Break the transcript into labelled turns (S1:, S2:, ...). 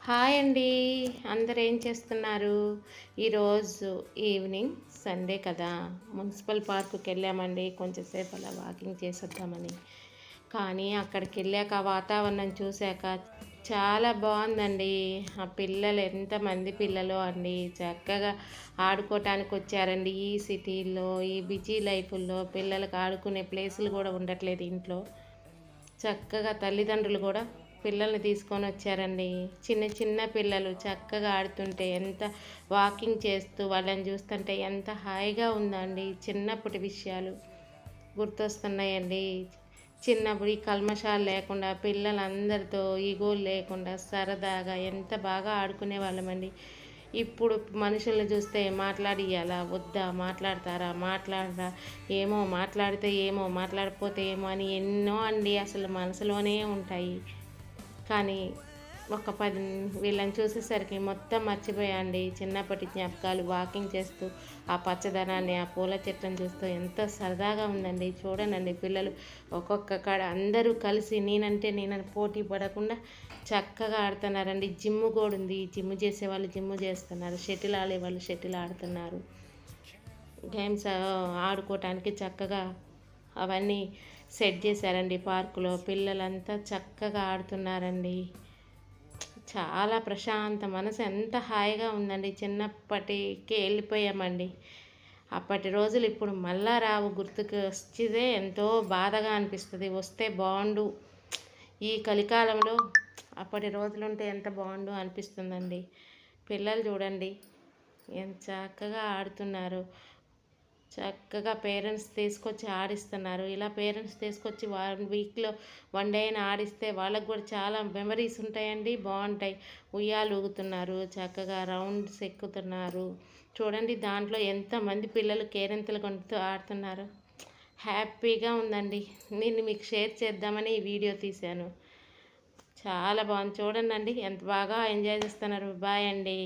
S1: Hi అండి. అందరూ ఏం చేస్తున్నారు? ఈరోజు ఈవినింగ్ సండే కదా! మున్సిపల్ పార్క్‌కి వెళ్ళామండి. కొంచెం సేపు అలా వాకింగ్ చేసొద్దామని. కానీ అక్కడికెళ్ళాక వాతావరణం చూశాక చాలా బావుందండి. ఆ పిల్లలు ఎంతమంది పిల్లలో అండి. చక్కగా ఆడుకోవటానికి వచ్చారండి. ఈ సిటీల్లో, ఈ బిజీ లైఫుల్లో పిల్లలకి ఆడుకునే ప్లేసులు కూడా ఉండట్లేదు ఇంట్లో. చక్కగా తల్లిదండ్రులు కూడా పిల్లల్ని తీసుకొని వచ్చారండి. చిన్న చిన్న పిల్లలు చక్కగా ఆడుతుంటే వాకింగ్ చేస్తూ వాళ్ళని చూస్తుంటే ఎంత హాయిగా ఉందండి. చిన్నప్పటి విషయాలు గుర్తొస్తున్నాయండి. చిన్నప్పుడు ఈ కల్మషాలు లేకుండా పిల్లలందరితో ఈగోలు లేకుండా సరదాగా ఎంత బాగా ఆడుకునేవాళ్ళమండి. ఇప్పుడు మనుషుల్ని చూస్తే మాట్లాడియ్యాలా? వద్దా? మాట్లాడతారా? మాట్లాడరా? ఏమో మాట్లాడితే ఏమో, మాట్లాడకపోతే ఏమో అని ఎన్నో అండి అసలు మనసులోనే ఉంటాయి. కానీ వీళ్ళని చూసేసరికి మొత్తం మర్చిపోయా అండి. చిన్నప్పటి జ్ఞాపకాలు వాకింగ్ చేస్తూ, ఆ పచ్చదనాన్ని, ఆ పూల చెట్లను చూస్తూ ఎంతో సరదాగా ఉందండి. చూడనండి పిల్లలు ఒక్కొక్క కాడ అందరూ కలిసి నేనని పోటీ పడకుండా చక్కగా ఆడుతున్నారండి. జిమ్ కూడా ఉంది. జిమ్ చేసేవాళ్ళు జిమ్ చేస్తున్నారు. షటిల్ ఆడేవాళ్ళు షటిల్ ఆడుతున్నారు. గేమ్స్ ఆడుకోవటానికి చక్కగా అవన్నీ సెట్ చేశారండి పార్కులో. పిల్లలంతా చక్కగా ఆడుతున్నారండి. చాలా మనసు ఎంత హాయిగా ఉందండి. చిన్నప్పటికి వెళ్ళిపోయామండి. అప్పటి రోజులు ఇప్పుడు మళ్ళా రావు. గుర్తుకు వచ్చితే ఎంతో బాధగా అనిపిస్తుంది. వస్తే బాగుండు. ఈ కలికాలంలో అప్పటి రోజులుంటే ఎంత బాగుండు అనిపిస్తుందండి. పిల్లలు చూడండి ఎంత చక్కగా ఆడుతున్నారు. చక్కగా పేరెంట్స్ తీసుకొచ్చి ఆడిస్తున్నారు. ఇలా పేరెంట్స్ తీసుకొచ్చి వీక్లో 1 డే అయినా ఆడిస్తే వాళ్ళకు కూడా చాలా మెమరీస్ ఉంటాయండి. బాగుంటాయి. ఉయ్యాలు ఊగుతున్నారు, చక్కగా రౌండ్స్ ఎక్కుతున్నారు. చూడండి దాంట్లో ఎంతమంది పిల్లలు కేరింతలు కొడుతూ ఆడుతున్నారు. హ్యాపీగా ఉందండి. నేను మీకు షేర్ చేద్దామని ఈ వీడియో తీశాను. చాలా బాగుంది. చూడండి ఎంత బాగా ఎంజాయ్ చేస్తున్నారు. బాయ్ అండి.